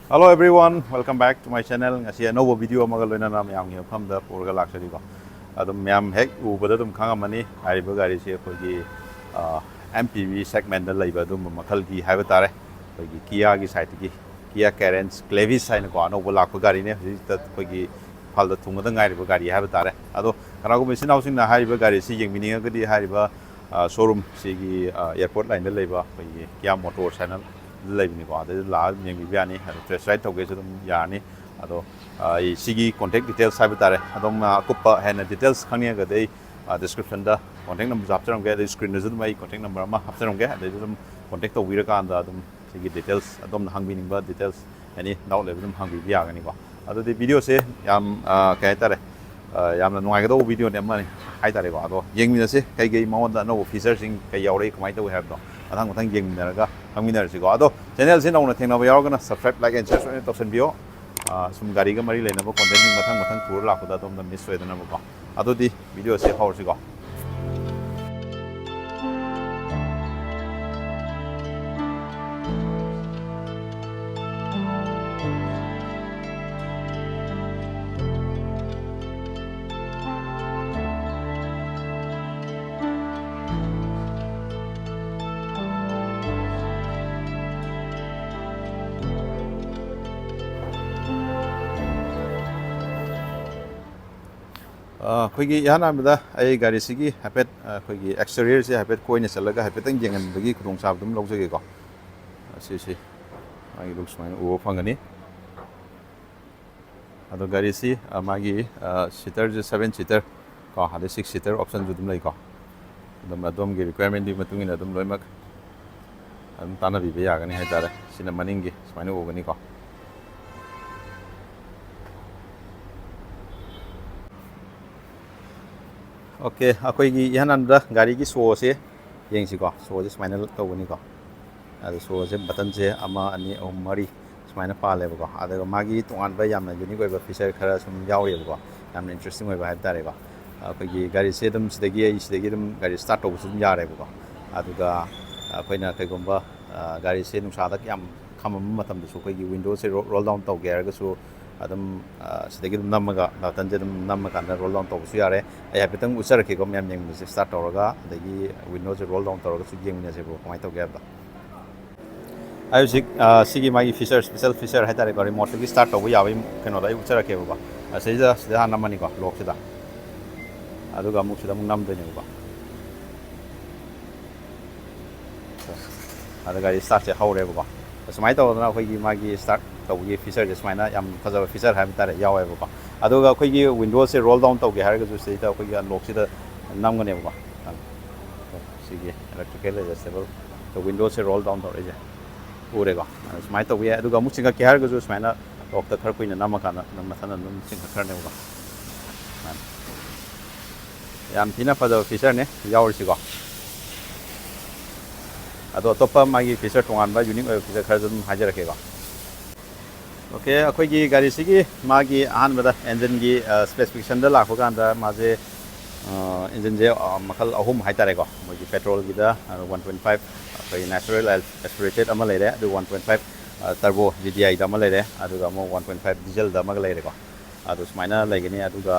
Hello everyone, welcome back to my channel. Ngasi another video amaga loina na mayam gi famda purga laksari ko. Adum mayam hek ubada dum khanga mani hariba gari se khoi MPV segment da laiba dum makhal gi haiba tare. Khoi Kia gi site gi Kia Carens Clavis ko anoba lakpa gari ne ta khoi phal da thunga da ngai riba gari haiba tare. Ado kana ko mesin housing na hariba gari si yengmini ga di hariba showroom si gi airport line da laiba khoi Kia motor channel leibni ko ade la nyeng bi ani test ride toge sum yani ado I sigi contact details sabe tare adom kupa hena details khania ga dei description da contact number japcharam ga dei screen result mai contact number ma hapcharam ga dei dum contact to wira ka anda dum sigi details adom hangbi ningba details ani now level dum hangbi bi agani ko ado de video se yam kai tare yamna nuai ga do video ne mani hai tare ko ado yengminasi kai gai ma da no officer sing kai yaure kamai to have do adang matang yengminaga hangminarsi ko ado channel sin nauna thengna ba yargana subscribe like and share to send bio sum gari ga mari lena ba content ning matang tour la ko da dom da miss wedana ba ado di video se hawrsi ko khoi yana da ai gari sigi hapet khoi exterior se hapet koina chalaga hapetang jengan bagi khudong sab dum logjage ko si ai looks mine o phangani ado gari si magi seater je 7 seater ko hade 6 seater option ju dum lai ko dum gi requirement di matungin dum loimak tana bi ya gani hai tare sina maningi mine o gani ko Okay, akoy gi yanan da gari gi so se yeng si ko so je smine to ni ko ado so je button je ama ani om mari smine pa le ko ado magi tongan ba yamna unique oi ba feature khara sum yaw ye ko yamna interesting oi ba ha tare ko akoy gi gari se dum sidagi dum gari start to sum yare ko ado ga akoy na kai gomba gari se nung sa da yam khamam matam du so koy gi windows se roll down to ge ga so adum sidagi dum namaga button je dum namaga na roll down to su yare ai hapetang usar ke ko mem yeng start toraga adagi windows roll down toraga su yeng ne se ko kamai to ge ba ai sigi mai feature special feature hai tare ko remote ki start to yawi keno dai usar ke ba seja sida namani ko lock sida aduga mu sida mu nam de ne ba adaga start se haure ba smai to na khoi gi magi start to gi feature je smai na yam faza feature ha tare yawe ba aduga khoi gi windows se roll down to ge har ga ju se ta khoi gi unlock sida nam ga ne ba sigi electrical adjustable to windows se roll down to re je ure ga smai to ge aduga mu singa ke har ga ju smai na lock ta khar koi na nam ka na mathan na num singa khar ne ba yam thina faza feature ne yaur si ko ado topa magi feature tongan ba unique oi feature khar jum hajar ke ga okay akhoi gi gari sigi magi an bada engine gi specification da lakho kan da maje engine je makhal ahum hai tare ko mogi petrol gi da 1.5 akhoi natural aspirated ama lere adu 1.5 turbo GDI da ama lere adu ga mo 1.5 diesel da ama lere ko adu smaina legeni adu ga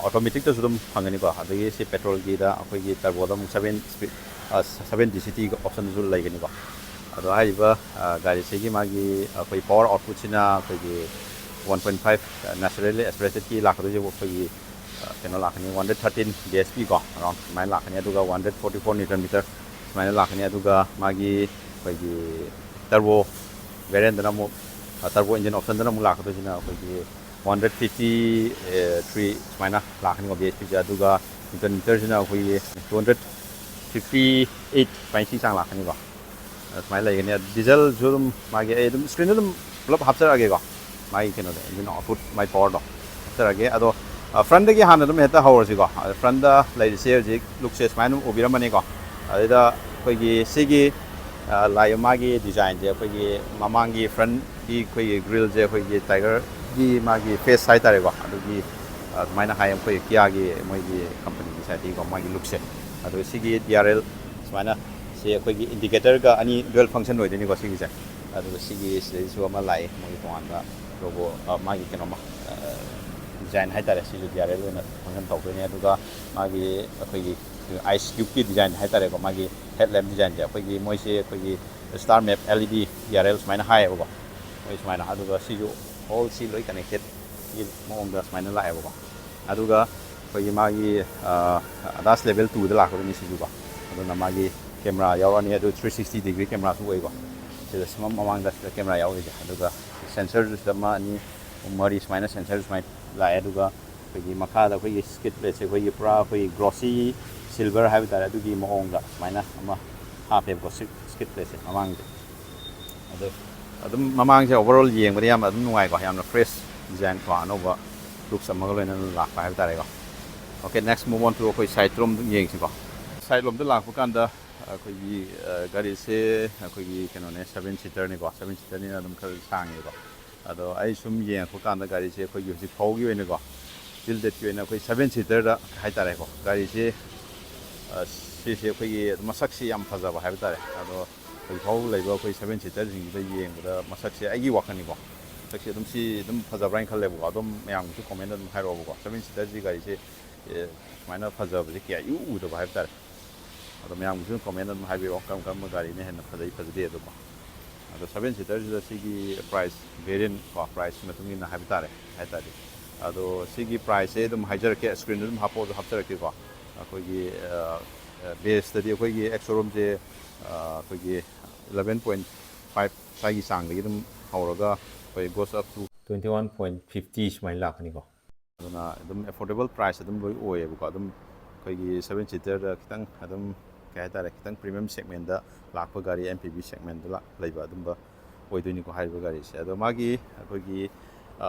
automatic to sudum phangani ko adu gi si petrol gi da akhoi gi turbo da 7 speed 7 DCT option zu legeni ko ado hai ba gari segi magi koi power output sina koi 1.5 naturally aspirated ki lakho je koi keno lakhani 113 bhp ko around mai lakhani aduga 144 newton meter mai lakhani aduga magi koi turbo variant na mo turbo engine option na mo lakho sina koi 153 mai na lakhani ko bhp ja aduga newton meter sina koi 258.6 sang lakhani ko smai lai ne diesel zoom magi edum screen dum blob hapsar age go mai keno de engine output mai power do hapsar age ado front gi han dum heta hawr si go front da lai se ji look se smai num obira mani go ada koi gi sigi lai magi design je koi gi mamangi front gi koi grill je koi gi tiger gi magi face side tare go adu gi mai na hayam koi kia gi moi gi company gi side go magi look se adu sigi DRL smai na se koi gi indicator ga ani dual function noi de ni go sigi se ꯑꯗꯨꯒ ꯁꯤꯒꯤ ꯁꯤꯗꯩꯁꯨ ꯑꯃ ꯂꯥꯛꯑꯦ ꯃꯣꯏꯒꯤ ꯇꯣꯉꯥꯟꯕ logo ꯃꯥꯒꯤ ꯀꯩꯅꯣꯃ design ꯍꯥꯏꯇꯥꯔꯦ ꯁꯤꯁꯨ DRL ꯑꯣꯏꯅ ꯐꯪꯁꯟ ꯇꯧꯗꯣꯏꯅꯦ ꯑꯗꯨꯒ ꯃꯥꯒꯤ ꯑꯩꯈꯣꯏꯒꯤ 아이스 큐브ꯀꯤ ꯗꯤꯖꯥꯏꯟ ꯍꯥꯏꯇꯥꯔꯦꯀꯣ ꯃꯥꯒꯤ ꯍꯦꯗꯂꯦꯝꯞ ꯗꯤꯖꯥꯏꯟꯁꯦ ꯑꯩꯈꯣꯏꯒꯤ ꯃꯣꯏꯁꯦ ꯑꯩꯈꯣꯏꯒꯤ ꯁ꯭ꯇꯥꯔ ꯃꯦꯞ LED DRL ꯁꯨꯃꯥꯏꯅ ꯍꯥꯏꯌꯦꯕꯀꯣ ꯃꯣꯏ ꯁꯨꯃꯥꯏꯅ ꯑꯗꯨꯒ ꯁꯤꯁꯨ ꯑꯣꯜ ꯁꯤ ꯂꯣꯏ ꯀꯅꯦꯛꯇꯦꯠꯀꯤ ꯃꯑꯣꯡꯗ ꯁꯨꯃꯥꯏꯅ ꯂꯥꯛꯑꯦꯕꯀꯣ ꯑꯗꯨꯒ ꯑꯩꯈꯣꯏꯒꯤ ꯃꯥꯒꯤ ꯑꯗꯥꯁ ꯂꯦꯚꯦꯜ 2ꯗ ꯂꯥꯛꯀꯗꯣꯏꯅꯤ ꯁꯤꯁꯨꯀꯣ ꯑꯗꯨꯅ ꯃꯥꯒꯤ ꯀꯦꯃꯦꯔꯥ ꯌꯥꯎꯔꯛꯑꯅꯤ ꯑꯗꯨ 360 ꯗꯤꯒ꯭ꯔꯤ ꯀꯦꯃꯦꯔꯥꯁꯨ ꯑꯣꯏꯀꯣ ꯁꯤꯗ ꯃꯃꯥꯡꯗ ꯁꯤꯗ ꯀꯦꯃꯦꯔꯥ ꯌꯥꯎꯔꯤꯁꯦ ꯑꯗꯨꯒ ꯁꯦꯟꯁꯔꯁꯨ ꯁꯤꯗ ꯑꯃ ꯑꯅꯤ ꯃꯔꯤ ꯁꯨꯃꯥꯏꯅ ꯁꯦꯟꯁꯔ ꯁꯨꯃꯥꯏꯅ ꯂꯥꯛꯑꯦ ꯑꯗꯨꯒ ꯑꯩꯈꯣꯏꯒꯤ ꯃꯈꯥꯗ ꯑꯩꯈꯣꯏꯒꯤ ꯁ꯭ꯀꯤꯠ ꯄ꯭ꯂꯦꯠꯁꯦ ꯑꯩꯈꯣꯏꯒꯤ ꯄꯨꯔꯥ ꯑꯩꯈꯣꯏꯒꯤ ꯒ꯭ꯂꯣꯁꯤ ꯁꯤꯜꯚꯔ ꯍꯥꯏꯕ ꯇꯥꯔꯦ ꯑꯗꯨꯒꯤ ꯃꯑꯣꯡꯗ ꯁꯨꯃꯥꯏꯅ ꯑꯃ ꯍꯥꯞꯄꯦꯕꯀꯣ ꯁ꯭ꯀꯤꯠ ꯄ꯭ꯂꯦꯠꯁꯦ ꯃꯃꯥꯡꯁꯦ ꯑꯗꯣ ꯑꯗꯨꯝ ꯃꯃꯥꯡꯁꯦ ꯑꯣꯚꯔꯑꯣꯜ ꯌꯦꯡꯕꯗ ꯌꯥꯝꯅ ꯑꯗꯨꯝ ꯅꯨꯡꯉꯥꯏꯀꯣ ꯌꯥꯝꯅ ꯐ꯭ꯔꯦꯁ ꯗꯤꯖꯥꯏꯟ ꯀꯣ ꯑꯅꯧꯕ ꯂꯨꯛꯁ ꯑꯃꯒ ꯂꯣꯏꯅꯅ ꯂꯥꯛꯄ ꯍꯥꯏꯕ ꯇꯥꯔꯦꯀꯣ ꯑꯣꯀꯦ ꯅꯦꯛꯁ ꯃꯨꯚ ꯑꯣꯟ ꯇꯨ ꯑꯩꯈꯣꯏ ꯁꯥꯏꯠ ꯔꯣꯝ ꯌꯦꯡꯁꯤꯀꯣ ꯁꯥꯏꯠ ꯂꯣꯝꯗ ꯂꯥꯛꯄ ꯀꯥꯟꯗ ꯑꯩꯈꯣꯏꯒꯤ ꯒꯥꯔꯤꯁꯦ ꯑꯩꯈꯣꯏꯒꯤ ꯀꯩꯅꯣꯅꯦ 7 ꯁꯤꯇꯔꯅꯤꯀꯣ 7 ꯁꯤꯇꯔꯅꯤꯅ ꯑꯗꯨꯝ ꯈꯔ ꯁꯥꯡꯉꯦꯀꯣ ꯑꯗꯣ ꯑꯩ ꯁꯨꯝ ꯌꯦꯡꯉꯛꯄ ꯀꯥꯟꯗ ꯒꯥꯔꯤꯁꯦ ꯑꯩꯈꯣꯏꯒꯤ ꯍꯧꯖꯤꯛ ꯐꯥꯎꯒꯤ ꯑꯣꯏꯅꯀꯣ ꯇꯤꯜ ꯗꯦꯠꯀꯤ ꯑꯣꯏꯅ ꯑꯩꯈꯣꯏ 7 ꯁꯤꯇꯔꯗ ꯍꯥꯏꯇꯥꯔꯦꯀꯣ ꯒꯥꯔꯤꯁꯦ ꯁꯤꯁꯦ ꯑꯩꯈꯣꯏꯒꯤ ꯃꯁꯛꯁꯤ ꯌꯥꯝ ꯐꯖꯕ ꯍꯥꯏꯕ ꯇꯥꯔꯦ ꯑꯗꯣ ꯍꯧꯖꯤꯛ ꯐꯥꯎꯕ ꯂꯩꯕ ꯑꯩꯈꯣꯏ 7 ꯁꯤꯇꯔꯁꯤꯡꯁꯤꯗ ꯌꯦꯡꯕꯗ ꯃꯁꯛꯁꯦ ꯑꯩꯒꯤ ꯋꯥꯈꯜꯅꯤꯀꯣ ꯃꯁꯛꯁꯦ ꯑꯗꯨꯝ ꯁꯤ ꯑꯗꯨꯝ ꯐꯖꯕ꯭ꯔꯥ ꯍꯥꯏꯅ ꯈꯜꯂꯦꯕꯀꯣ ꯑꯗꯨꯝ ꯃꯌꯥꯝꯒꯤꯁꯨ ꯀꯣꯃꯦꯟꯗ ꯑꯗꯨꯝ ꯍꯥꯏꯔꯛꯑꯣꯕꯀꯣ 7 ꯁꯤꯇꯔꯁꯤ ꯒꯥꯔꯤꯁꯦ ꯁꯨꯃꯥꯏꯅ ꯐꯖꯕꯁꯦ ꯀꯌꯥ ꯎꯗꯕ ꯍꯥꯏꯕ ꯇꯥꯔꯦ ꯑꯗꯣ ꯃꯌꯥꯝꯒꯤꯁꯨ ꯀꯣꯃꯦꯟꯗ ꯑꯗꯨꯝ ꯍꯥꯏꯕꯤꯔꯛꯑꯣ ꯀꯔꯝ ꯀꯔꯝꯕ ꯒꯥꯔꯤꯅ ꯍꯦꯟꯅ ꯐꯖꯩ ꯐꯖꯗꯦ ꯑꯗꯨꯀꯣ ꯑꯗꯣ 7 ꯁꯤꯇꯔꯁꯤꯗ ꯁꯤꯒꯤ ꯄ꯭ꯔꯥꯏꯁ ꯚꯦꯔꯤꯌꯟ ꯀꯣ ꯄ꯭ꯔꯥꯏꯁ ꯃꯇꯨꯡ ꯏꯟꯅ ꯍꯥꯏꯕ ꯇꯥꯔꯦ ꯍꯥꯏꯇꯥꯔꯦ ꯑꯗꯣ ꯁꯤꯒꯤ ꯄ꯭ꯔꯥꯏꯁꯁꯦ ꯑꯗꯨꯝ ꯍꯥꯏꯖꯔꯛꯀꯦ ꯁ꯭ꯀ꯭ꯔꯤꯟꯗ ꯑꯗꯨꯝ ꯍꯥꯞꯆꯔꯛꯀꯦꯀꯣ ꯑꯩꯈꯣꯏꯒꯤ ꯕꯦꯁꯇꯗꯤ ꯑꯩꯈꯣꯏꯒꯤ ꯁꯣꯔꯨꯝꯁꯦ ꯑꯩꯈꯣꯏꯒꯤ 11.5 ꯁ꯭ꯋꯥꯏꯒꯤ ꯆꯥꯡꯗꯒꯤ ꯑꯗꯨꯝ ꯍꯧꯔꯒ ꯑꯩꯈꯣꯏ ꯒꯣꯁ ꯑꯞ ꯇꯨ 21.50 ꯁꯨꯃꯥꯏꯅ ꯂꯥꯛꯀꯅꯤꯀꯣ ꯑꯗꯨꯅ ꯑꯗꯨꯝ ꯑꯦꯐꯣꯔꯗꯦꯕꯜ ꯄ꯭ꯔꯥꯏꯁ ꯑꯗꯨꯝ ꯂꯣꯏ ꯑꯣꯏꯌꯦꯕꯀꯣ ꯑꯗꯨꯝ ꯑꯩꯈꯣꯏꯒꯤ 7 ꯁꯤꯇꯔꯗ ꯈꯤꯇꯪ ꯑꯗꯨꯝ ꯀꯩ ꯍꯥꯏꯇꯥꯔꯦ ꯈꯤꯇꯪ ꯄ꯭ꯔꯤꯃꯤꯌꯝ ꯁꯦꯒꯃꯦꯟꯗ ꯂꯥꯛꯄ ꯒꯥꯔꯤ MPV ꯁꯦꯒꯃꯦꯟꯗ ꯂꯩꯕ ꯑꯗꯨꯝꯕ ꯑꯣꯏꯗꯣꯏꯅꯤꯀꯣ ꯍꯥꯏꯔꯤꯕ ꯒꯥꯔꯤꯁꯦ ꯑꯗꯣ ꯃꯥꯒꯤ ꯑꯩꯈꯣꯏꯒꯤ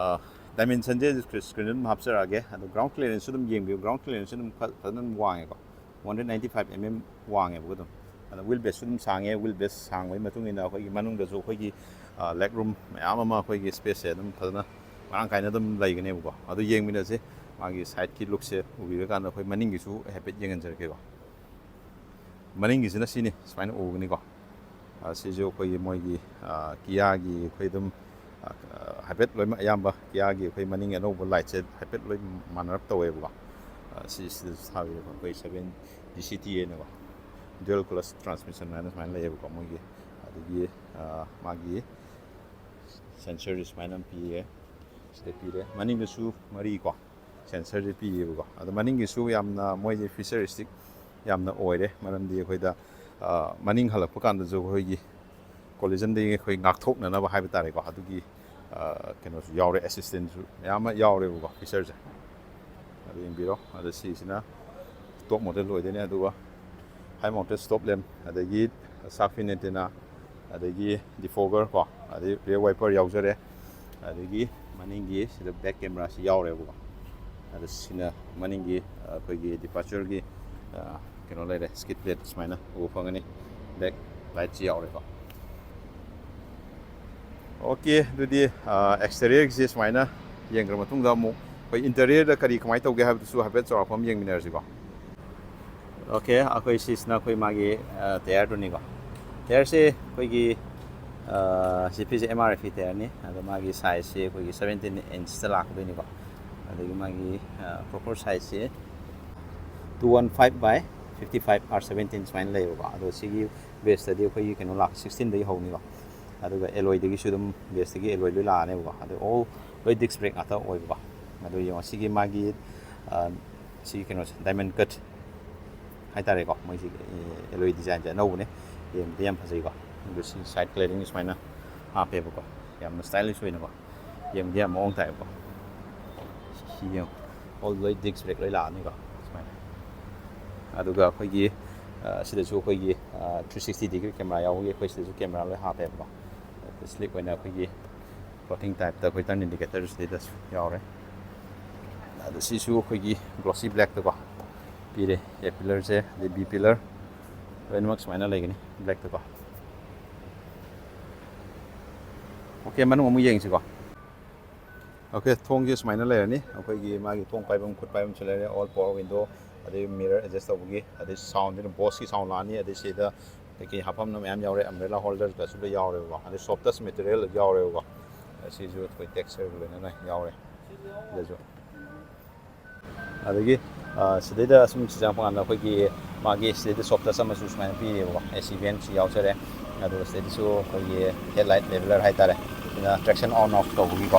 ꯗꯥꯏꯃꯦꯟꯁꯟꯁꯦ ꯁ꯭ꯀ꯭ꯔꯤꯟꯗ ꯑꯗꯨꯝ ꯍꯥꯞꯆꯔꯛꯑꯒꯦ ꯑꯗꯣ ꯒ꯭ꯔꯥꯎꯟ ꯀ꯭ꯂꯤꯌꯔꯦꯟꯁꯁꯨ ꯑꯗꯨꯝ ꯌꯦꯡꯕꯤꯌꯨ ꯒ꯭ꯔꯥꯎꯟ ꯀ꯭ꯂꯤꯌꯔꯦꯟꯁꯁꯨ ꯑꯗꯨꯝ ꯐꯖꯅ ꯑꯗꯨꯝ ꯋꯥꯡꯉꯦꯀꯣ 195 mm ꯋꯥꯡꯉꯦꯕꯀꯣ ꯑꯗꯨꯝ ꯑꯗꯣ ꯋꯤꯜ ꯕꯦꯁꯁꯨ ꯑꯗꯨꯝ ꯁꯥꯡꯉꯦ ꯋꯤꯜ ꯕꯦꯁ ꯁꯥꯡꯕꯒꯤ ꯃꯇꯨꯡ ꯏꯟꯅ ꯑꯩꯈꯣꯏꯒꯤ ꯃꯅꯨꯡꯗꯁꯨ ꯑꯩꯈꯣꯏꯒꯤ ꯂꯦగ్ ꯔꯨꯝ ꯃꯌꯥꯝ ꯑꯃ ꯑꯩꯈꯣꯏꯒꯤ ꯁ꯭ꯄꯦꯁꯁꯦ ꯑꯗꯨꯝ ꯐꯖꯅ ꯃꯔꯥꯡ ꯀꯥꯏꯅ ꯑꯗꯨꯝ ꯂꯩꯒꯅꯦꯕꯀꯣ ꯑꯗꯨ ꯌꯦꯡꯃꯤꯟꯅꯁꯦ ꯃꯥꯒꯤ ꯁꯥꯏꯠꯀꯤ ꯂꯨꯛꯁꯦ ꯎꯕꯤꯔꯀꯥꯟꯗ ꯑꯩꯈꯣꯏ ꯃꯅꯤꯡꯒꯤꯁꯨ ꯍꯥꯏꯐꯦꯠ ꯌꯦꯡꯍꯟꯖꯔꯛꯀꯦꯀꯣ ꯃꯅꯤꯡꯒꯤꯁꯤꯅ ꯁꯤꯅꯤ ꯁꯨꯃꯥꯏꯅ ꯎꯒꯅꯤꯀꯣ ꯁꯤꯁꯨ ꯑꯩꯈꯣꯏꯒꯤ ꯃꯣꯏꯒꯤ ꯀꯤꯌꯥꯒꯤ ꯑꯩꯈꯣꯏ ꯑꯗꯨꯝ ꯍꯥꯏꯐꯦꯠ ꯂꯣꯏꯅꯃꯛ ꯑꯌꯥꯝꯕ ꯀꯤꯌꯥꯒꯤ ꯑꯩꯈꯣꯏ ꯃꯅꯤꯡ ꯑꯅꯧꯕ ꯂꯥꯏꯠꯁꯦ ꯍꯥꯏꯐꯦꯠ ꯂꯣꯏ ꯃꯥꯟꯅꯔꯞ ꯇꯧꯋꯦꯕꯀꯣ ꯁꯤꯗꯁꯨ ꯊꯥꯕꯤꯔꯦꯀꯣ ꯑꯩꯈꯣꯏ 7 DCT ꯍꯥꯏꯅꯀꯣ ꯗ꯭ꯌꯨꯑꯦꯜ ꯀ꯭ꯂꯁ ꯇ꯭ꯔꯥꯟꯁꯃꯤꯁꯟ ꯍꯥꯏꯅ ꯁꯨꯃꯥꯏꯅ ꯂꯩꯌꯦꯕꯀꯣ ꯃꯣꯏꯒꯤ ꯑꯗꯒꯤ ꯃꯥꯒꯤ ꯁꯦꯟꯁꯔꯁꯤ ꯁꯨꯃꯥꯏꯅ ꯄꯤꯌꯦ ꯁꯤꯗ ꯄꯤꯔꯦ ꯃꯅꯤꯡꯗꯁꯨ ꯃꯔꯤꯀꯣ ꯁꯦꯟꯁꯔꯁꯤ ꯄꯤꯌꯦꯕꯀꯣ ꯑꯗꯣ ꯃꯅꯤꯡꯒꯤꯁꯨ ꯌꯥꯝꯅ ꯃꯣꯏꯁꯦ ꯐꯤꯆꯔꯤꯁꯇꯤꯛ ꯌꯥꯝꯅ ꯑꯣꯏꯔꯦ ꯃꯔꯝꯗꯤ ꯑꯩꯈꯣꯏꯗ ꯃꯅꯤꯡ ꯍꯜꯂꯛꯄ ꯀꯥꯟꯗꯁꯨ ꯑꯩꯈꯣꯏꯒꯤ ꯀꯣꯂꯤꯖꯟꯗꯒꯤ ꯑꯩꯈꯣꯏ ꯉꯥꯛꯊꯣꯛꯅꯅꯕ ꯍꯥꯏꯕ ꯇꯥꯔꯦꯀꯣ ꯑꯗꯨꯒꯤ ꯀꯩꯅꯣꯁꯨ ꯌꯥꯎꯔꯦ ꯑꯦꯁꯤꯁꯇꯦꯟꯁꯨ ꯃꯌꯥꯝ ꯑꯃ ꯌꯥꯎꯔꯦꯕꯀꯣ ꯐꯤꯆꯔꯁꯦ ꯑꯗꯨ ꯌꯦꯡꯕꯤꯔꯣ ꯑꯗꯣ ꯁꯤꯁꯤꯅ ꯇꯣꯞ ꯃꯣꯗꯦꯜ ꯑꯣꯏꯗꯣꯏꯅꯦ ꯑꯗꯨꯒ ꯍꯥꯏ ꯃꯥꯎꯟꯇꯦꯠ ꯁ꯭ꯇꯣꯞ ꯂꯦꯝꯞ ꯑꯗꯒꯤ ꯁꯥꯔꯐꯤꯟ ꯑꯦꯟꯇꯦꯅꯥ ꯑꯗꯒꯤ ꯗꯤꯐꯣꯒꯔ ꯀꯣ ꯑꯗꯩ ꯔꯤꯌꯔ ꯋꯥꯏꯄꯔ ꯌꯥꯎꯖꯔꯦ ꯑꯗꯒꯤ ꯃꯅꯤꯡꯒꯤ ꯁꯤꯗ ꯕꯦꯛ ꯀꯦꯃꯦꯔꯥꯁꯤ ꯌꯥꯎꯔꯦꯕꯀꯣ ꯑꯗ ꯁꯤꯅ ꯃꯅꯤꯡꯒꯤ ꯑꯩꯈꯣꯏꯒꯤ ꯗꯤꯄꯥꯔꯆꯔꯒꯤ ꯀꯩꯅꯣ ꯂꯩꯔꯦ ꯁ꯭ꯀꯤꯠ ꯄ꯭ꯂꯦꯠ ꯁꯨꯃꯥꯏꯅ ꯎꯕ ꯐꯪꯒꯅꯤ ꯕꯦꯛ ꯂꯥꯏꯠꯁꯤ ꯌꯥꯎꯔꯦꯀꯣ ꯑꯣꯀꯦ ꯑꯗꯨꯗꯤ ꯑꯦꯛꯁꯇꯦꯔꯤꯌꯔꯒꯤꯁꯤ ꯁꯨꯃꯥꯏꯅ ꯌꯦꯡꯈ꯭ꯔ ꯃꯇꯨꯡꯗ ꯑꯃꯨꯛ ꯑꯩꯈꯣꯏ ꯏꯟꯇꯔꯤꯌꯔꯗ ꯀꯃꯥꯏꯅ ꯇꯧꯒꯦ ꯍꯥꯏꯕꯗꯨꯁꯨ ꯍꯥꯏꯐꯦꯠ ꯆꯥꯎꯔꯥꯛꯄ ꯑꯃ ꯌꯦꯡꯃꯤꯟꯅꯔꯁꯤꯀꯣ ꯑꯣꯀꯦ ꯑꯩꯈꯣꯏ ꯁꯤꯁꯤꯅ ꯑꯩꯈꯣꯏ ꯃꯥꯒꯤ ꯇꯌꯥꯔꯗꯨꯅꯤꯀꯣ ꯇꯌꯥꯔꯁꯦ ꯑꯩꯈꯣꯏꯒꯤ ꯁꯤꯄꯤꯁꯦ MRFE ꯇꯌꯥꯔꯅꯤ ꯑꯗꯣ ꯃꯥꯒꯤ ꯁꯥꯏꯖꯁꯦ ꯑꯩꯈꯣꯏꯒꯤ 17 ꯏꯟꯆꯇ ꯂꯥꯛꯀꯗꯣꯏꯅꯤꯀꯣ ꯑꯗꯒꯤ ꯃꯥꯒꯤ ꯄ꯭ꯔꯣꯄꯔ ꯁꯥꯏꯖꯁꯦ 215 by 55 R17 ꯁꯨꯃꯥꯏꯅ ꯂꯩꯌꯦꯕꯀꯣ ꯑꯗꯣ ꯁꯤꯒꯤ ꯕꯦꯁꯇꯗꯤ ꯑꯩꯈꯣꯏꯒꯤ ꯀꯩꯅꯣ 16ꯗꯒꯤ ꯍꯧꯅꯤꯀꯣ ꯑꯗꯨꯒ ꯑꯦꯂꯣꯏꯗꯒꯤꯁꯨ ꯑꯗꯨꯝ ꯕꯦꯁꯇꯒꯤ ꯑꯦꯂꯣꯏ ꯂꯣꯏ ꯂꯥꯛꯑꯅꯦꯕꯀꯣ ꯑꯗꯣ ꯑꯣꯜ ꯂꯣꯏ ꯗꯤꯛꯁ ꯕ꯭ꯔꯦꯛ ꯉꯥꯛꯇ ꯑꯣꯏꯕꯀꯣ ꯑꯗꯣ ꯌꯦꯡꯉꯣ ꯁꯤꯒꯤ ꯃꯥꯒꯤ ꯁꯤꯒꯤ ꯀꯩꯅꯣꯁꯦ ꯗꯥꯏꯃꯟ ꯀꯠ ꯍꯥꯏꯇꯥꯔꯦꯀꯣ ꯃꯣꯏꯁꯤ ꯑꯦꯂꯣꯏ ꯗꯤꯖꯥꯏꯟꯁꯦ ꯑꯅꯧꯕꯅꯦ ꯌꯦꯡꯕꯗ ꯌꯥꯝ ꯐꯖꯩꯀꯣ ꯑꯗꯨ ꯁꯤ ꯁꯥꯏꯠ ꯀ꯭ꯂꯦꯔꯤꯡ ꯁꯨꯃꯥꯏꯅ ꯍꯥꯞꯄꯦꯕꯀꯣ ꯌꯥꯝꯅ ꯁ꯭ꯇꯥꯏꯂꯤꯁ ꯑꯣꯏꯅꯀꯣ ꯌꯦꯡꯕꯗ ꯌꯥꯝ ꯃꯑꯣꯡ ꯇꯥꯏꯕꯀꯣ ꯁꯤ ꯌꯦꯡꯉꯣ ꯑꯣꯜ ꯂꯣꯏ ꯗꯤꯛꯁ ꯕ꯭ꯔꯦꯛ ꯂꯣꯏ ꯂꯥꯛꯑꯅꯤꯀꯣ ꯁꯨꯃꯥꯏꯅ ꯑꯗꯨꯒ ꯑꯩꯈꯣꯏꯒꯤ ꯁꯤꯗꯁꯨ ꯑꯩꯈꯣꯏꯒꯤ 360 ꯗꯤꯒ꯭ꯔꯤ ꯀꯦꯃꯦꯔꯥ ꯌꯥꯎꯕꯒꯤ ꯑꯩꯈꯣꯏ ꯁꯤꯗꯁꯨ ꯀꯦꯃꯦꯔꯥ ꯂꯣꯏ ꯍꯥꯞꯄꯦꯕꯀꯣ ꯁ꯭ꯂꯤꯛ ꯑꯣꯏꯅ ꯑꯩꯈꯣꯏꯒꯤ ꯐ꯭ꯂꯣꯇꯤꯡ ꯇꯥꯏꯞꯇ ꯑꯩꯈꯣꯏ ꯇꯔꯟ ꯏꯟꯗꯤꯀꯦꯇꯔ ꯁꯤꯗꯁꯨ ꯌꯥꯎꯔꯦ ꯑꯗꯣ ꯁꯤꯁꯨ ꯑꯩꯈꯣꯏꯒꯤ ꯒ꯭ꯂꯣꯁꯤ ꯕ꯭ꯂꯦꯛꯇꯀꯣ ꯄꯤꯔꯦ A ꯄꯤꯂꯔꯁꯦ ꯑꯗꯩ B ꯄꯤꯂꯔ ꯂꯣꯏꯅꯃꯛ ꯁꯨꯃꯥꯏꯅ ꯂꯩꯒꯅꯤ ꯕ꯭ꯂꯦꯛꯇꯀꯣ ꯑꯣꯀꯦ ꯃꯅꯨꯡ ꯑꯃꯨꯛ ꯌꯦꯡꯁꯤꯀꯣ ꯑꯣꯀꯦ ꯊꯣꯡꯁꯦ ꯁꯨꯃꯥꯏꯅ ꯂꯩꯔꯅꯤ ꯑꯩꯈꯣꯏꯒꯤ ꯃꯥꯒꯤ ꯊꯣꯡ ꯄꯥꯏꯐꯝ ꯈꯨꯠ ꯄꯥꯏꯐꯝꯁꯨ ꯂꯩꯔꯦ ꯑꯣꯜ ꯄꯋꯥꯔ ꯋꯤꯟꯗꯣ ꯑꯗꯩ ꯃꯤꯔꯔ ꯑꯦꯗꯖꯁ ꯇꯧꯕꯒꯤ ꯑꯗꯩ ꯁꯥꯎꯟꯁꯤꯅ ꯕꯣꯁꯀꯤ ꯁꯥꯎꯟ ꯂꯥꯛꯑꯅꯤ ꯑꯗꯩ ꯁꯤꯗ ꯀꯩꯀꯩ ꯍꯥꯞꯐꯝꯅ ꯃꯌꯥꯝ ꯌꯥꯎꯔꯦ ꯑꯝꯕ꯭ꯔꯦꯂꯥ ꯍꯣꯜꯗꯔꯒꯁꯨ ꯂꯣꯏ ꯌꯥꯎꯔꯦꯕꯀꯣ ꯑꯗꯩ ꯁꯣꯐꯇꯁ ꯃꯦꯇꯔꯤꯌꯦꯜ ꯌꯥꯎꯔꯦꯕꯀꯣ ꯑꯁꯤꯁꯨ ꯑꯩꯈꯣꯏ ꯇꯦꯛꯁꯆꯔ ꯂꯣꯏꯅꯅ ꯌꯥꯎꯔꯦ ꯁꯤꯗꯁꯨ ꯑꯗꯒꯤ ꯁꯤꯗꯩꯗ ꯁꯨꯝ ꯆꯪꯉꯛꯄ ꯀꯥꯟꯗ ꯑꯩꯈꯣꯏꯒꯤ ꯃꯥꯒꯤ ꯁꯤꯗꯩꯗ ꯁꯣꯐꯇꯁ ꯑꯃꯁꯨ ꯁꯨꯃꯥꯏꯅ ꯄꯤꯔꯦꯕꯀꯣ ꯑꯦꯁꯤ ꯚꯦꯟꯁꯨ ꯌꯥꯎꯖꯔꯦ ꯑꯗꯨꯒ ꯁꯤꯗꯩꯗꯁꯨ ꯑꯩꯈꯣꯏꯒꯤ ꯍꯦꯠ ꯂꯥꯏꯠ ꯂꯦꯕꯦꯂꯔ ꯍꯥꯏꯇꯥꯔꯦ ꯁꯤꯅ ꯇ꯭ꯔꯦꯛꯁꯟ ꯑꯣꯟ ꯑꯣꯐ ꯇꯧꯕꯒꯤꯀꯣ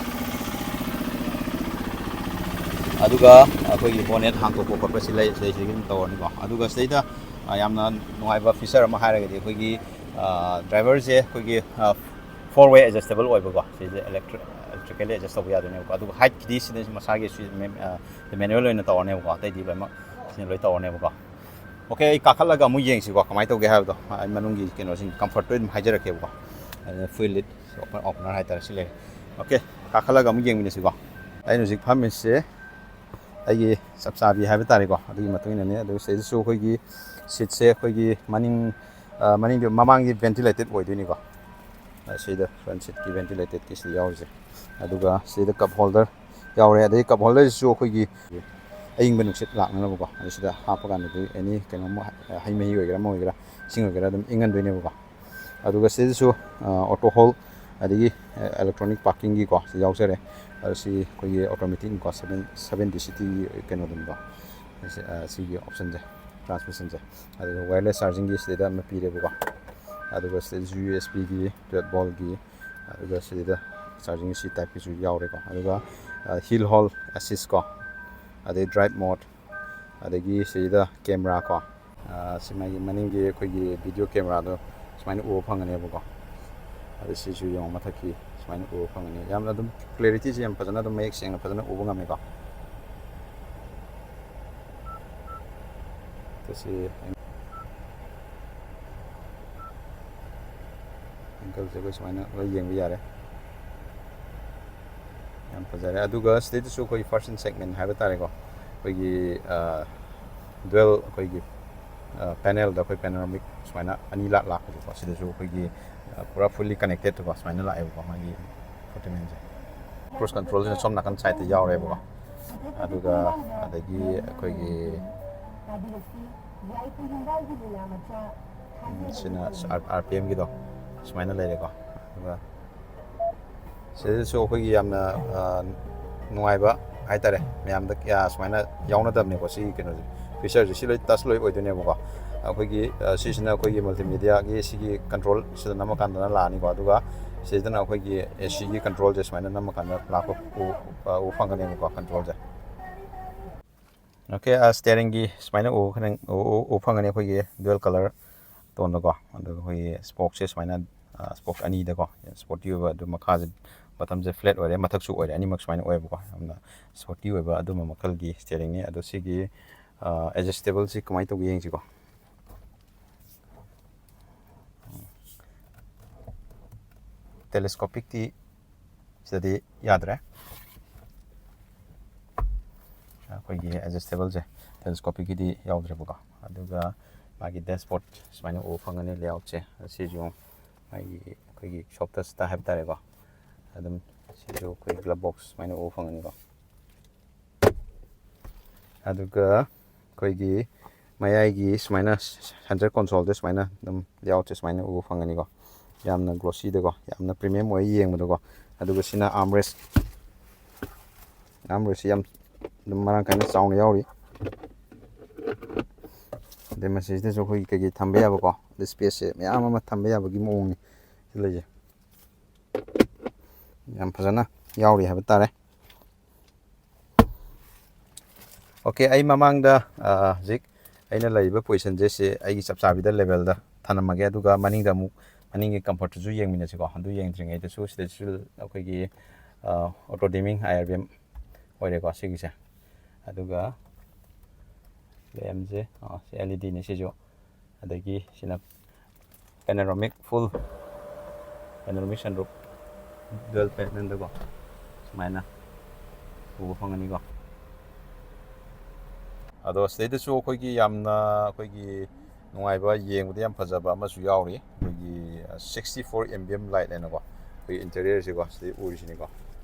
ꯑꯗꯨꯒ ꯑꯩꯈꯣꯏꯒꯤ ꯕꯣꯅꯦꯠ ꯍꯥꯡꯇꯣꯛꯄ ꯈꯣꯠꯄꯁꯤ ꯁꯤꯗꯩꯁꯤꯗꯒꯤ ꯑꯗꯨꯝ ꯇꯧꯔꯅꯤꯀꯣ ꯑꯗꯨꯒ ꯁꯤꯗꯩꯗ ꯌꯥꯝꯅ ꯅꯨꯡꯉꯥꯏꯕ ꯐꯤꯆꯔ ꯑꯃ ꯍꯥꯏꯔꯒꯗꯤ ꯑꯩꯈꯣꯏꯒꯤ ꯗ꯭ꯔꯥꯏꯚꯔꯁꯦ ꯑꯩꯈꯣꯏꯒꯤ 4-way ꯑꯦꯗꯖꯁꯇꯦꯕꯜ ꯑꯣꯏꯕꯀꯣ ꯁꯤꯁꯦ electrically adjust ꯇꯧꯕ ꯌꯥꯗꯣꯏꯅꯦꯕꯀꯣ ꯑꯗꯨꯒ ꯍꯥꯏꯠꯀꯤꯗꯤ ꯁꯤꯗ ꯃꯁꯥꯒꯤ ꯃꯦꯅꯨꯋꯦꯜ ꯑꯣꯏꯅ ꯇꯧꯔꯅꯦꯕꯀꯣ ꯑꯇꯩꯗꯤ ꯂꯣꯏꯅꯃꯛ ꯁꯤꯅ ꯂꯣꯏ ꯇꯧꯔꯅꯦꯕꯀꯣ ꯑꯣꯀꯦ ꯑꯩ ꯀꯥꯈꯠꯂꯒ ꯑꯃꯨꯛ ꯌꯦꯡꯁꯤꯀꯣ ꯀꯃꯥꯏꯅ ꯇꯧꯒꯦ ꯍꯥꯏꯕꯗꯣ ꯑꯩ ꯃꯅꯨꯡꯒꯤ ꯀꯩꯅꯣꯁꯤꯡ ꯀꯝꯐꯔꯠꯇꯣ ꯑꯗꯨꯝ ꯍꯥꯏꯖꯔꯛꯀꯦꯕꯀꯣ ꯑꯗꯨꯅ ꯐꯨꯜ ꯂꯤꯠ ꯑꯣꯄꯅꯔ ꯍꯥꯏꯇꯥꯔꯦ ꯁꯤ ꯂꯩꯔꯦ ꯑꯣꯀꯦ ꯀꯥꯈꯠꯂꯒ ꯑꯃꯨꯛ ꯌꯦꯡꯃꯤꯟꯅꯁꯤꯀꯣ ꯑꯩꯅ ꯍꯧꯖꯤꯛ ꯐꯝꯃꯤꯁꯦ ꯑꯩꯒꯤ ꯆꯞ ꯆꯥꯕꯤ ꯍꯥꯏꯕ ꯇꯥꯔꯦꯀꯣ ꯑꯗꯨꯒꯤ ꯃꯇꯨꯡ ꯏꯟꯅꯅꯦ ꯑꯗꯨꯒ ꯁꯤꯗꯁꯨ ꯑꯩꯈꯣꯏꯒꯤ ꯁꯤꯠꯁꯦ ꯑꯩꯈꯣꯏꯒꯤ ꯃꯅꯤꯡꯗ ꯃꯃꯥꯡꯒꯤ ꯚꯦꯟꯇꯤꯂꯦꯇꯦꯠ ꯑꯣꯏꯗꯣꯏꯅꯤꯀꯣ ꯁꯤꯗ ꯐ꯭ꯔꯟꯠ ꯁꯤꯠꯀꯤ ꯚꯦꯟꯇꯤꯂꯦꯇꯦꯠꯀꯤ ꯁꯤꯗ ꯌꯥꯎꯔꯤꯁꯦ ꯑꯗꯨꯒ ꯁꯤꯗ ꯀꯞ ꯍꯣꯜꯗꯔ ꯌꯥꯎꯔꯦ ꯑꯗꯩ ꯀꯞ ꯍꯣꯜꯗꯔꯁꯤꯁꯨ ꯑꯩꯈꯣꯏꯒꯤ ꯑꯏꯪꯕ ꯅꯨꯡꯁꯤꯠ ꯂꯥꯛꯅꯅꯕꯀꯣ ꯑꯗꯨ ꯁꯤꯗ ꯍꯥꯞꯄ ꯀꯥꯟꯗꯗꯤ ꯑꯦꯅꯤ ꯀꯩꯅꯣꯝꯃ ꯍꯩ ꯃꯍꯤ ꯑꯣꯏꯒꯦꯔꯥ ꯑꯃ ꯑꯣꯏꯒꯦꯔꯥ ꯏꯁꯤꯡ ꯑꯣꯏꯒꯦꯔꯥ ꯑꯗꯨꯝ ꯏꯪꯍꯟꯗꯣꯏꯅꯦꯕꯀꯣ ꯑꯗꯨꯒ ꯁꯤꯗꯁꯨ ꯑꯣꯇꯣ ꯍꯣꯜ ꯑꯗꯒꯤ ꯑꯦꯂꯦꯛꯇ꯭ꯔꯣꯅꯤꯛ ꯄꯥꯔꯀꯤꯡꯒꯤꯀꯣ ꯁꯤ ꯌꯥꯎꯖꯔꯦ ꯁꯤ ꯑꯩꯈꯣꯏꯒꯤ ꯑꯣꯇꯣꯃꯦꯇꯤꯛꯀꯣ 7DC ꯀꯩꯅꯣꯗꯨꯅꯤꯀꯣ ꯁꯤꯒꯤ ꯑꯣꯞꯁꯟꯁꯦ ꯇ꯭ꯔꯥꯟꯁꯃꯤꯁꯟꯁꯦ ꯑꯗꯨꯒ ꯋꯥꯌꯔꯂꯦꯁ ꯆꯥꯔꯖꯤꯡꯒꯤ ꯁꯤꯗ ꯑꯃ ꯄꯤꯔꯦꯕꯀꯣ ꯑꯗꯨꯒ ꯁꯤꯗꯁꯨ USBꯒꯤ 12 ꯚꯣꯜꯠꯀꯤ ꯑꯗꯨꯒ ꯁꯤꯗ ꯆꯥꯔꯖꯤꯡ ꯁꯤ ꯇꯥꯏꯞꯀꯤꯁꯨ ꯌꯥꯎꯔꯦꯀꯣ ꯑꯗꯨꯒ ꯍꯤꯜ ꯍꯣꯜ ꯑꯦꯁꯤꯁ ꯀꯣ ꯑꯗꯩ ꯗ꯭राꯏꯚ ꯃꯣꯠ ꯑꯗꯒꯤ ꯁꯤꯗ ꯀꯦꯃꯦꯔꯥ ꯀꯣ ꯁꯤ ꯃꯥꯒꯤ ꯃꯅꯤꯡꯒꯤ ꯑꯩꯈꯣꯏꯒꯤ ꯚꯤꯗꯤꯑꯣ ꯀꯦꯃꯦꯔꯥꯗꯣ ꯁꯨꯃꯥꯏꯅ ꯎꯕ ꯐꯪꯒꯅꯦꯕꯀꯣ ꯑꯗꯨ ꯁꯤꯁꯨ ꯌꯦꯡꯉꯣ ꯃꯊꯛꯀꯤ ꯁꯨꯃꯥꯏꯅ ꯎꯕ ꯐꯪꯒꯅꯤ ꯌꯥꯝꯅ ꯑꯗꯨꯝ ꯀ꯭ꯂꯦꯔꯤꯇꯤꯁꯦ ꯌꯥꯝ ꯐꯖꯅ ꯑꯗꯨꯝ ꯃꯌꯦꯛ ꯁꯦꯡꯅ ꯐꯖꯅ ꯎꯕ ꯉꯝꯃꯦꯀꯣ ꯁꯤ ꯑꯦꯡꯀꯜꯁꯦ ꯑꯩꯈꯣꯏ ꯁꯨꯃꯥꯏꯅ ꯂꯣꯏ ꯌꯦꯡꯕ ꯌꯥꯔꯦ ꯌꯥꯝ ꯐꯖꯔꯦ ꯑꯗꯨꯒ ꯁꯤꯗꯩꯗꯁꯨ ꯑꯩꯈꯣꯏ ꯐꯥꯔꯁ ꯏꯟ ꯁꯦꯒꯃꯦꯟ ꯍꯥꯏꯕ ꯇꯥꯔꯦꯀꯣ ꯑꯩꯈꯣꯏꯒꯤ ꯗꯨꯋꯦꯜ ꯑꯩꯈꯣꯏꯒꯤ ꯄꯦꯅꯦꯜꯗ ꯑꯩꯈꯣꯏ ꯄꯦꯅꯣꯔꯥꯃꯤꯛ ꯁꯨꯃꯥꯏꯅ ꯑꯅꯤ ꯂꯥꯛꯄꯁꯦꯀꯣ ꯁꯤꯗꯁꯨ ꯑꯩꯈꯣꯏꯒꯤ ꯄꯨꯔꯥ ꯐꯨꯜꯂꯤ ꯀꯅꯦꯛꯇꯦꯠꯇꯀꯣ ꯁꯨꯃꯥꯏꯅ ꯂꯥꯛꯑꯦꯕꯀꯣ ꯃꯥꯒꯤ ꯐꯣꯇꯣꯃꯦꯟꯁꯦ ꯀ꯭ꯔꯨꯁ ꯀꯟꯇ꯭ꯔꯣꯜꯁꯤꯅ ꯁꯣꯝ ꯅꯥꯀꯟ ꯁꯥꯏꯗꯇ ꯌꯥꯎꯔꯦꯕꯀꯣ ꯑꯗꯨꯒ ꯑꯗꯒꯤ ꯑꯩꯈꯣꯏꯒꯤ ꯁꯤꯅ RPMꯒꯤꯗꯣ ꯁꯨꯃꯥꯏꯅ ꯂꯩꯔꯦꯀꯣ ꯑꯗꯨꯒ ꯁꯤꯗꯁꯨ ꯑꯩꯈꯣꯏꯒꯤ ꯌꯥꯝꯅ ꯅꯨꯡꯉꯥꯏꯕ ꯍꯥꯏꯇꯥꯔꯦ ꯃꯌꯥꯝꯗ ꯀꯌꯥ ꯁꯨꯃꯥꯏꯅ ꯌꯥꯎꯅꯗꯕꯅꯦꯀꯣ ꯁꯤꯒꯤ ꯀꯩꯅꯣꯁꯦ ꯐꯤꯆꯔꯁꯦ ꯁꯤ ꯂꯣꯏ ꯇꯆ ꯂꯣꯏ ꯑꯣꯏꯗꯣꯏꯅꯦꯕꯀꯣ ꯑꯩꯈꯣꯏꯒꯤ ꯁꯤꯁꯤꯅ ꯑꯩꯈꯣꯏꯒꯤ ꯃꯜꯇꯤꯃꯦꯗꯤꯌꯥꯒꯤ ꯁꯤꯒꯤ ꯀꯟꯇ꯭ꯔꯣꯜ ꯁꯤꯗ ꯅꯝꯃꯀꯥꯟꯗꯅ ꯂꯥꯛꯑꯅꯤꯀꯣ ꯑꯗꯨꯒ ꯁꯤꯗꯅ ꯑꯩꯈꯣꯏꯒꯤ ACꯒꯤ ꯀꯟꯇ꯭ꯔꯣꯜꯁꯦ ꯁꯨꯃꯥꯏꯅ ꯅꯝꯃꯀꯥꯟꯗ ꯂꯥꯛꯄ ꯎꯕ ꯐꯪꯒꯅꯦꯕꯀꯣ ꯀꯟꯇ꯭ꯔꯣꯜꯁꯦ ꯑꯣꯀꯦ ꯁ꯭ꯇꯤꯌꯔꯤꯡꯒꯤ ꯁꯨꯃꯥꯏꯅ ꯎꯕ ꯐꯪꯒꯅꯤ ꯑꯩꯈꯣꯏꯒꯤ ꯗꯨꯋꯦꯜ ꯀꯂꯔ ꯇꯣꯟꯗꯀꯣ ꯑꯗꯨꯒ ꯑꯩꯈꯣꯏꯒꯤ ꯁ꯭ꯄꯣꯛꯁꯦ ꯁꯨꯃꯥꯏꯅ ꯁ꯭ꯄꯣꯛ ꯑꯅꯤꯗꯀꯣ ꯁ꯭ꯄꯣꯔꯇꯤ ꯑꯣꯏꯕ ꯑꯗꯨ ꯃꯈꯥꯁꯦ ꯕꯇꯝꯁꯦ ꯐ꯭ꯂꯦꯠ ꯑꯣꯏꯔꯦ ꯃꯊꯛꯁꯨ ꯑꯣꯏꯔꯦ ꯑꯅꯤꯃꯛ ꯁꯨꯃꯥꯏꯅ ꯑꯣꯏꯌꯦꯕꯀꯣ ꯌꯥꯝꯅ ꯁ꯭ꯄꯣꯔꯇꯤ ꯑꯣꯏꯕ ꯑꯗꯨꯝꯕ ꯃꯈꯜꯒꯤ ꯁ꯭ꯇꯤꯌꯔꯤꯡꯅꯤ ꯑꯗꯣ ꯁꯤꯒꯤ ꯑꯦꯗꯖꯁꯇꯦꯕꯜꯁꯤ ꯀꯃꯥꯏꯅ ꯇꯧꯒꯦ ꯌꯦꯡꯁꯤꯀꯣ ꯇꯦꯂꯦꯁꯀꯣꯄꯤꯛꯇꯤ ꯁꯤꯗꯗꯤ ꯌꯥꯗ꯭ꯔꯦ ꯑꯩꯈꯣꯏꯒꯤ ꯑꯦꯗꯖꯁꯇꯦꯕꯜꯁꯦ ꯇꯦꯂꯦꯁꯀꯣꯄꯤꯛꯀꯤꯗꯤ ꯌꯥꯎꯗ꯭ꯔꯦꯕꯀꯣ ꯑꯗꯨꯒ ꯃꯥꯒꯤ ꯗꯦꯁꯕꯣꯔꯠ ꯁꯨꯃꯥꯏꯅ ꯎꯕ ꯐꯪꯒꯅꯤ ꯂꯦꯑꯥꯎꯠꯁꯦ ꯁꯤꯁꯨ ꯃꯥꯒꯤ ꯑꯩꯈꯣꯏꯒꯤ ꯁꯣꯐꯇꯁꯇ ꯍꯥꯏꯕ ꯇꯥꯔꯦꯀꯣ ꯑꯗꯨꯝ ꯁꯤꯁꯨ ꯑꯩꯈꯣꯏ ꯒ꯭ꯂꯕ ꯕꯣꯛꯁ ꯁꯨꯃꯥꯏꯅ ꯎꯕ ꯐꯪꯒꯅꯤꯀꯣ ꯑꯗꯨꯒ ꯑꯩꯈꯣꯏꯒꯤ ꯃꯌꯥꯏꯒꯤ ꯁꯨꯃꯥꯏꯅ ꯁꯦꯟꯇꯔ ꯀꯣꯟꯁꯣꯜꯗ ꯁꯨꯃꯥꯏꯅ ꯑꯗꯨꯝ ꯂꯦꯑꯥꯎꯠꯁꯦ ꯁꯨꯃꯥꯏꯅ ꯎꯕ ꯐꯪꯒꯅꯤꯀꯣ ꯌꯥꯝꯅ ꯒ꯭ꯂꯣꯁꯤꯗꯀꯣ ꯌꯥꯝꯅ ꯄ꯭ꯔꯤꯃꯤꯌꯝ ꯑꯣꯏ ꯌꯦꯡꯕꯗꯀꯣ ꯑꯗꯨꯒ ꯁꯤꯅ ꯑꯥꯔꯝꯔꯦꯁꯁꯤ ꯌꯥꯝ ꯑꯗꯨꯝ ꯃꯔꯥꯡ ꯀꯥꯏꯅ ꯆꯥꯎꯅ ꯌꯥꯎꯔꯤ ꯑꯗꯩ ꯃꯁꯤꯁꯤꯗꯁꯨ ꯑꯩꯈꯣꯏꯒꯤ ꯀꯩꯀꯩ ꯊꯝꯕ ꯌꯥꯕꯀꯣ ꯑꯗꯩ ꯁ꯭ꯄꯦꯁꯁꯦ ꯃꯌꯥꯝ ꯑꯃ ꯊꯝꯕ ꯌꯥꯕꯒꯤ ꯃꯑꯣꯡꯅꯤ ꯁꯤ ꯂꯩꯁꯦ ꯌꯥꯝ ꯐꯖꯅ ꯌꯥꯎꯔꯤ ꯍꯥꯏꯕ ꯇꯥꯔꯦ ꯑꯣꯀꯦ ꯑꯩ ꯃꯃꯥꯡꯗ ꯍꯧꯖꯤꯛ ꯑꯩꯅ ꯂꯩꯔꯤꯕ ꯄꯣꯖꯤꯁꯟꯁꯦ ꯁꯤ ꯑꯩꯒꯤ ꯆꯞ ꯆꯥꯕꯤꯗ ꯂꯦꯚꯦꯜꯗ ꯊꯅꯝꯃꯒꯦ ꯑꯗꯨꯒ ꯃꯅꯤꯡꯗ ꯑꯃꯨꯛ ꯃꯅꯤꯡꯒꯤ ꯀꯝꯐꯔꯠꯇꯨꯁꯨ ꯌꯦꯡꯃꯤꯟꯅꯁꯤꯀꯣ ꯑꯗꯨ ꯌꯦꯡꯗ꯭ꯔꯤꯉꯩꯗꯁꯨ ꯁꯤꯗꯁꯨ ꯑꯩꯈꯣꯏꯒꯤ ꯑꯣꯇꯣ ꯗꯤꯃꯤꯡ IRBM ꯑꯣꯏꯔꯦꯀꯣ ꯁꯤꯒꯤꯁꯦ ꯑꯗꯨꯒ ꯂꯦꯝꯁꯦ ꯁꯤ LED ꯅꯤ ꯁꯤꯁꯨ ꯑꯗꯒꯤ ꯁꯤꯅ ꯄꯦꯅꯣꯔꯥꯃꯤꯛ ꯐꯨꯜ ꯄꯦꯅꯣꯔꯥꯃꯤꯛ ꯁꯟꯔꯨꯞ ꯗꯨꯋꯦꯜ ꯄꯦꯅꯦꯜꯗꯀꯣ ꯁꯨꯃꯥꯏꯅ ꯎꯕ ꯐꯪꯒꯅꯤꯀꯣ ꯑꯗꯣ ꯁꯤꯗꯩꯗꯁꯨ ꯑꯩꯈꯣꯏꯒꯤ ꯌꯥꯝꯅ ꯑꯩꯈꯣꯏꯒꯤ ꯅꯨꯡꯉꯥꯏꯕ ꯌꯦꯡꯕꯗ ꯌꯥꯝ ꯐꯖꯕ ꯑꯃꯁꯨ ꯌꯥꯎꯔꯤ ꯑꯩꯈꯣꯏꯒꯤ 64 ambient ꯂꯥꯏꯠ ꯍꯥꯏꯅꯀꯣ ꯑꯩꯈꯣꯏ ꯏꯟꯇꯦꯔꯤꯌꯔꯁꯤꯀꯣ ꯁꯤꯗꯩ ꯎꯔꯤꯁꯤꯅꯤꯀꯣ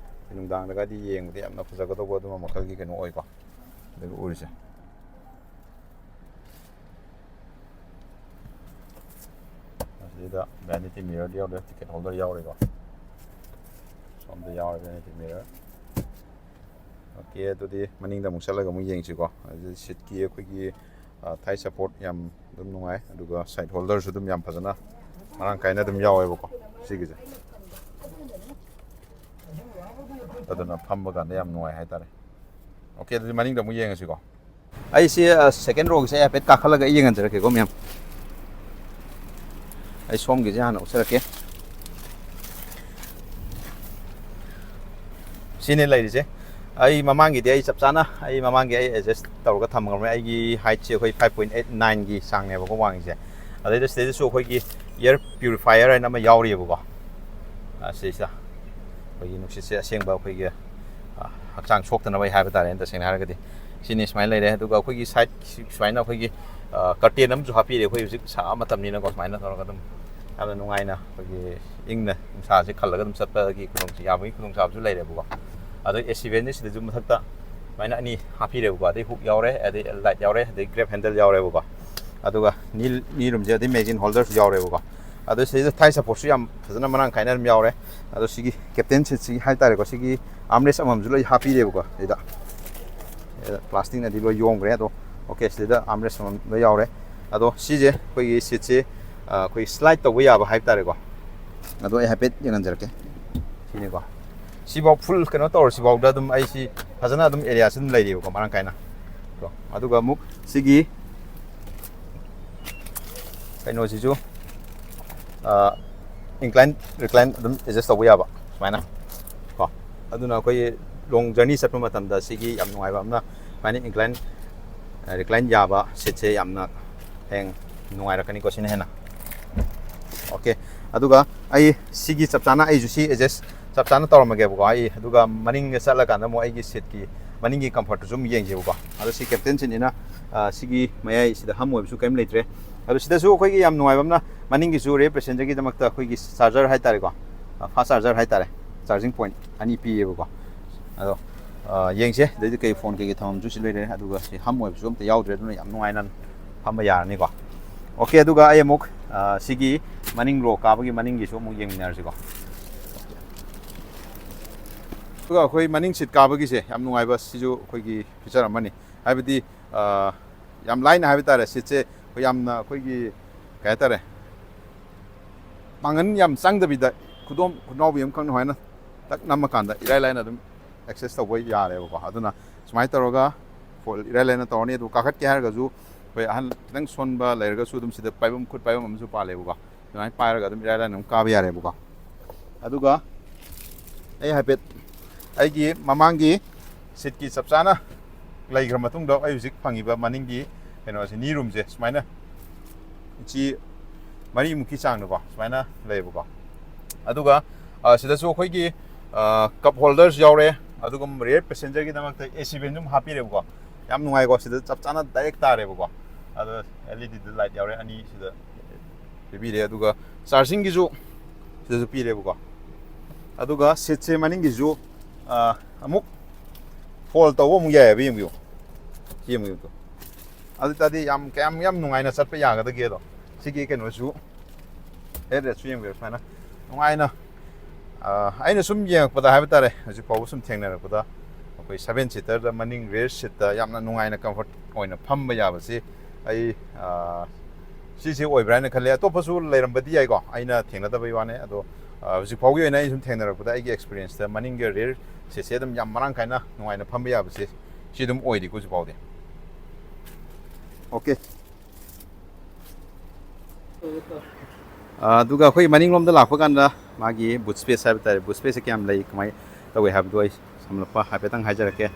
ꯅꯨꯡꯗꯥꯡꯗꯒꯗꯤ ꯌꯦꯡꯕꯗ ꯌꯥꯝꯅ ꯐꯖꯒꯗꯧꯕ ꯑꯗꯨꯝꯕ ꯃꯈꯜꯒꯤ ꯀꯩꯅꯣ ꯑꯣꯏꯀꯣ ꯑꯗꯨꯒ ꯎꯔꯤꯁꯦ sida vanity mirror yaure ticket holder yaure ko somda yaure vanity mirror okay to di maning da musala ga mu yeng chi ko sit ki ko gi thai support yam dum nungai aduga side holder su dum yam phajana marang kaina dum yawe ko sigi je aduna phamba ga yam nungai hai tare okay to di maning da mu yeng chi ko ai si second row se pet ka khala ga yeng an jara ke ko myam ai som gi jana usara ke sine lai je ai mamangi de ai chap chana ai mamangi ai adjust tawga thamngam ai gi height che khoi 5.89 gi sang ne ba ko wang je adai de stage so khoi gi air purifier ai nama yauri ba ko se sa khoi gi nuksi se aseng ba khoi gi hakchang chok tana bai ha ba tare enta seng har ga di sini smile lai re du ga khoi gi side smile na khoi gi curtain am ju hapi re khoi sa matam ni na ko smile na tor ga dum amna nungai na khoi gi ingna sa se khal ga dum sat pa gi khulong ya bai khulong sa ju lai re ba ada S7 sida jum thakta maina ani happy re ba dei hook yaure ade light yaure dei grab handle yaure ba aduga ni rum je dei magazine holder yaure ba ado sida thai support su yam phajana manang kaina rum yaure ado sigi captain si hai tare ko sigi armrest amam ju loi happy re ba ida plastic na di lo yong re ado okay sida armrest amam lo yaure ado si je koi sit se koi slide to ya ba hai tare ko ado ai habit yang anjar ke sini ko sibaw full kano tor sibaw da dum ai si phajana dum area sin lai ri ko marang kaina ko aduga muk sigi kaino si ju incline recline dum adjust to ya ba maina ko aduna koi long journey sat matam da sigi yam ngai ba amna maina incline recline ya ba sit se yamna heng ngai ra kani ko sin hena okay aduga ai sigi chapchana ai ju si adjust chap chana tor ma ge bu ai aduga maning ge sala kan mo ai gi sit ki maning gi comfort zum yeng je bu adu si captain sin ina sigi mayai sida ham oib su kaim leitre adu sida su khoi gi yam nuai bamna maning gi su re passenger gi damak ta khoi gi charger hai tare ko fast charger hai tare charging point ani pi bu ko adu yeng je de kai phone ke gi tham ju si leire aduga si ham oib su am ta yaw dre du yam nuai nan pham ba yar ni ko okay aduga ai muk sigi maning ro ka ba gi maning gi su mu yeng nar si ko tuga khoi maning sit ka ba gi se yam nungai ba si ju khoi gi feature amani haibadi yam line haibata sit se khoi yam na khoi gi ka ta re mangan yam sang da bi da khudom khunau bi yam khang hoi na tak nam kan da irai line adum access to goi ya re ba aduna smai taroga for irai line to ni du ka khat ke har ga ju khoi han nang son ba lair ga su dum sida paibam khut paibam am su pa le ba mai pa ga dum irai line ka ba ya re ba aduga ai habit aigi mamangi sit ki chapchana laigra matung do ai zik phangiba maningi keno se ni room je smaina chi mari muki chang no ba smaina leibu ba aduga sida so khoi gi cup holders yaure aduga rear passenger gi damak ta AC benjum happy re ba yam nungai go sida chapchana direct ta re ba adu LED light yaure ani sida bibi re aduga charging gi ju sida ju pi re ba aduga sit se maningi ju amuk fall to mu ya bi mu yem to adu tadi yam nungai na sat pa ya ga da ge do sigi ke no su ere su yem ge fa na nungai na aina sum ye pa da ha ba tare ju pa sum theng na pa da koi 7 seater da maning rear seat da yamna nungai na comfort oina pham ba ya ba si ai si oi brand na khale to pa su leiram ba di ai ko aina theng na da bai wa ne ado ji pau gi na sum theng na pa da ai gi experience da maning ge rear se dum yam marang kaina nungai na pham ya ba se si dum oi di ko ju pau de okay duga khoi maning lom da lakpa kan da magi boot space ha ta boot space kyam lai kamai ta we have doi samla pa ha petang hajar ke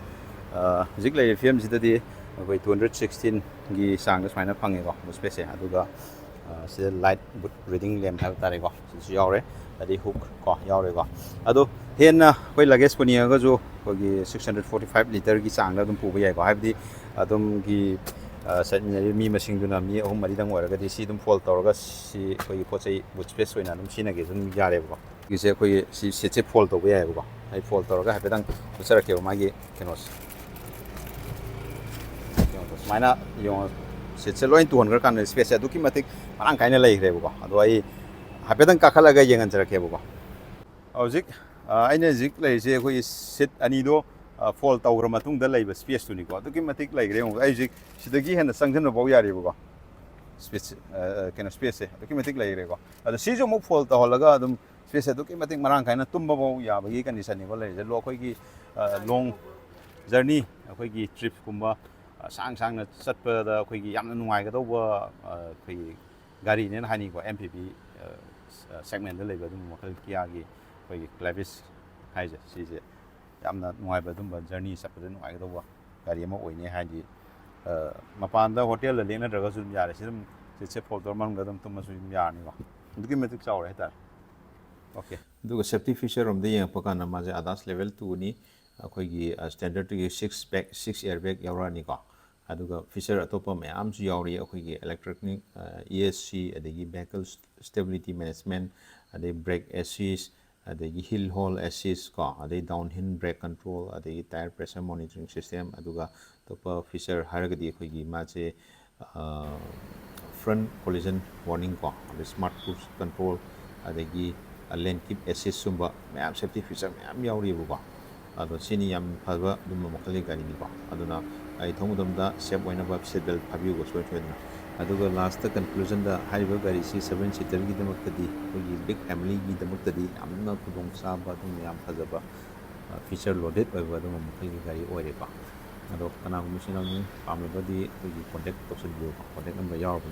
zik lai film si da di khoi 216 gi sang da smaina phangi ko boot space ha duga se light boot reading lamp ha ta re ko si yaure adi hook ko yaure ko ado hen khoi luggage ko ni ga jo ko gi 645 liter gi sang da dum pu ba yai ko ha di adum gi mi masing duna mi ahum mari dang wara ga di si dum fold tor ga si khoi po chei boot space oina dum sina ge dum ya re ba gi se khoi si se che fold to ba yai ba ai fold tor ga ha pedang usara ke ma gi kenos mana yo se che loin tuon ga kan space adu ki matik marang kaina lai re ba ado ai ꯍꯥꯏꯐꯦꯠꯇꯪ ꯀꯥꯈꯠꯂꯒ ꯌꯦꯡꯍꯟꯖꯔꯛꯀꯦꯕꯀꯣ ꯍꯧꯖꯤꯛ ꯑꯩꯅ ꯍꯧꯖꯤꯛ ꯂꯩꯔꯤꯁꯦ ꯑꯩꯈꯣꯏꯒꯤ ꯁꯤꯠ ꯑꯅꯤꯗꯣ phone ꯇꯧꯈ꯭ꯔ ꯃꯇꯨꯡꯗ ꯂꯩꯕ ꯁ꯭ꯄꯦꯁꯇꯨꯅꯤꯀꯣ ꯑꯗꯨꯛꯀꯤ ꯃꯇꯤꯛ ꯂꯩꯈ꯭ꯔꯦ ꯑꯃꯨꯛ ꯑꯩ ꯍꯧꯖꯤꯛ ꯁꯤꯗꯒꯤ ꯍꯦꯟꯅ ꯆꯪꯁꯤꯟꯕ ꯐꯥꯎ ꯌꯥꯔꯤꯕꯀꯣ ꯁ꯭ꯄꯦꯁ ꯀꯩꯅꯣ ꯁ꯭ꯄꯦꯁꯁꯦ ꯑꯗꯨꯛꯀꯤ ꯃꯇꯤꯛ ꯂꯩꯈ꯭ꯔꯦꯀꯣ ꯑꯗꯣ ꯁꯤꯁꯨ ꯑꯃꯨꯛ ꯐꯣꯜ ꯇꯧꯍꯜꯂꯒ ꯑꯗꯨꯝ ꯁ꯭ꯄꯦꯁꯁꯦ ꯑꯗꯨꯛꯀꯤ ꯃꯇꯤꯛ ꯃꯔꯥꯡ ꯀꯥꯏꯅ ꯇꯨꯝꯕ ꯐꯥꯎ ꯌꯥꯕꯒꯤ ꯀꯟꯗꯤꯁꯟꯅꯤꯀꯣ ꯂꯩꯔꯤꯁꯦ ꯑꯩꯈꯣꯏꯒꯤ ꯂꯣꯡ ꯖꯔꯅꯤ ꯑꯩꯈꯣꯏꯒꯤ ꯇ꯭ꯔꯤꯞꯀꯨꯝꯕ ꯁꯥꯡꯅ ꯆꯠꯄꯗ ꯑꯩꯈꯣꯏꯒꯤ ꯌꯥꯝꯅ ꯅꯨꯡꯉꯥꯏꯒꯗꯧꯕ ꯑꯩꯈꯣꯏꯒꯤ ꯒꯥꯔꯤꯅꯦꯅ ꯍꯥꯏꯅꯤꯡꯀꯣ MPV ꯁꯦꯒꯃꯦꯟꯗ ꯂꯩꯕ ꯑꯗꯨꯝꯕ ꯃꯈꯜ ꯀꯤꯌꯥꯒꯤ ꯑꯩꯈꯣꯏꯒꯤ ꯀ꯭ꯂꯦꯕꯤꯁ ꯍꯥꯏꯁꯦ ꯁꯤꯁꯦ ꯌꯥꯝꯅ ꯅꯨꯡꯉꯥꯏꯕ ꯑꯗꯨꯝꯕ ꯖꯔꯅꯤ ꯆꯠꯄꯗ ꯅꯨꯡꯉꯥꯏꯒꯗꯧꯕ ꯒꯥꯔꯤ ꯑꯃ ꯑꯣꯏꯅꯤ ꯍꯥꯏꯗꯤ ꯃꯄꯥꯟꯗ ꯍꯣꯇꯦꯜꯗ ꯂꯦꯛꯅꯗ꯭ꯔꯒꯁꯨ ꯑꯗꯨꯝ ꯌꯥꯔꯦ ꯁꯤ ꯑꯗꯨꯝ ꯁꯤꯠꯁꯦ ꯐꯣꯜ ꯇꯧꯔ ꯃꯅꯨꯡꯗ ꯑꯗꯨꯝ ꯇꯨꯝꯃꯁꯨ ꯑꯗꯨꯝ ꯌꯥꯔꯅꯤꯀꯣ ꯑꯗꯨꯛꯀꯤ ꯃꯇꯤꯛ ꯆꯥꯎꯔꯦ ꯍꯥꯏꯇꯥꯔꯦ ꯑꯣꯀꯦ ꯑꯗꯨꯒ ꯁꯦꯐꯇꯤ ꯐꯤꯆꯔꯔꯣꯝꯗ ꯌꯦꯡꯉꯛꯄ ꯀꯥꯟꯗ ꯃꯥꯁꯦ ꯑꯗꯥꯁ ꯂꯦꯚꯦꯜ 2ꯅꯤ ꯑꯩꯈꯣꯏꯒꯤ ꯁ꯭ꯇꯦꯟꯗꯔꯠꯇꯨꯒꯤ 6 ꯑꯦꯌꯔ ꯕꯦꯒ ꯌꯥꯎꯔꯛꯑꯅꯤꯀꯣ ꯑꯗꯨꯒ ꯐꯤꯆꯔ ꯑꯇꯣꯞꯄ ꯃꯌꯥꯝꯁꯨ ꯌꯥꯎꯔꯤ ꯑꯩꯈꯣꯏꯒꯤ ꯑꯦꯂꯦꯛꯇ꯭ꯔꯣꯅꯤꯛ ESC ꯑꯗꯒꯤ ꯚꯦꯍꯤꯀꯜ ꯁ꯭ꯇꯦꯕꯤꯂꯤꯇꯤ ꯃꯦꯅꯦꯖꯃꯦꯟ ꯑꯗꯩ ꯕ꯭ꯔꯦꯛ ꯑꯦꯁꯤꯁ ꯑꯗꯒꯤ ꯍꯤꯜ ꯍꯣꯜ ꯑꯦꯁꯤꯁ ꯀꯣ ꯑꯗꯩ ꯗꯥꯎꯟ ꯍꯤꯜ ꯕ꯭ꯔꯦꯛ ꯀꯟꯇ꯭ꯔꯣꯜ ꯑꯗꯒꯤ ꯇꯥꯌꯔ ꯄ꯭ꯔꯦꯁꯔ ꯃꯣꯅꯤꯇꯔꯤꯡ ꯁꯤꯁꯇꯦꯝ ꯑꯗꯨꯒ ꯑꯇꯣꯞꯄ ꯐꯤꯆꯔ ꯍꯥꯏꯔꯒꯗꯤ ꯑꯩꯈꯣꯏꯒꯤ ꯃꯥꯁꯦ ꯐ꯭ꯔꯟ ꯀꯣꯂꯤꯖꯟ ꯋꯥꯔꯅꯤꯡ ꯀꯣ ꯑꯗꯩ ꯁ꯭ꯃꯥꯔꯠ ꯀ꯭ꯔꯨꯖ ꯀꯟꯇ꯭ꯔꯣꯜ ꯑꯗꯒꯤ ꯂꯦꯟꯀꯤꯞ ꯑꯦꯁꯤꯁ ꯁꯨꯝꯕ ꯃꯌꯥꯝ ꯁꯦꯐꯇꯤ ꯐꯤꯆꯔ ꯃꯌꯥꯝ ꯌꯥꯎꯔꯤꯕꯀꯣ ꯑꯗꯣ ꯁꯤꯅꯤ ꯌꯥꯝ ꯐꯕ ꯑꯗꯨꯝꯕ ꯃꯈꯜꯒꯤ ꯒꯥꯔꯤꯅꯤꯀꯣ ꯑꯗꯨꯅ ꯒꯥꯔꯤ ꯊꯧꯕ ꯃꯇꯝꯗ ꯁꯦꯞ ꯑꯣꯏꯅꯕ ꯁꯤꯠ ꯕꯦꯜꯠ ꯐꯥꯕꯤꯌꯨꯀꯣ ꯁꯣꯏꯗꯅ ꯑꯗꯨꯒ ꯂꯥꯁꯇ ꯀꯟꯀ꯭ꯂꯨꯖꯟꯗ ꯍꯥꯏꯔꯤꯕ ꯒꯥꯔꯤꯁꯤ 7 ꯁꯤꯇꯔꯒꯤꯗꯃꯛꯇꯗꯤ ꯑꯩꯈꯣꯏꯒꯤ ꯕꯤꯛ ꯐꯦꯃꯤꯂꯤꯒꯤꯗꯃꯛꯇꯗꯤ ꯌꯥꯝꯅ ꯈꯨꯗꯣꯡꯆꯥꯕ ꯑꯗꯨꯝꯕ ꯌꯥꯝ ꯐꯖꯕ ꯐꯤꯆꯔ ꯂꯣꯗꯦꯠ ꯑꯣꯏꯕ ꯑꯗꯨꯝꯕ ꯃꯈꯜꯒꯤ ꯒꯥꯔꯤ ꯑꯣꯏꯔꯦꯀꯣ ꯑꯗꯣ ꯀꯅꯥꯒꯨꯝꯕ ꯏꯆꯤꯟ ꯏꯅꯥꯎꯅ ꯄꯥꯝꯂꯕꯗꯤ ꯑꯩꯈꯣꯏꯒꯤ ꯀꯣꯟꯇꯦꯛ ꯇꯧꯁꯤꯟꯕꯤꯌꯨꯀꯣ ꯀꯣꯟꯇꯦꯛ ꯅꯝꯕꯔ ꯌꯥꯎꯔꯕꯅꯤ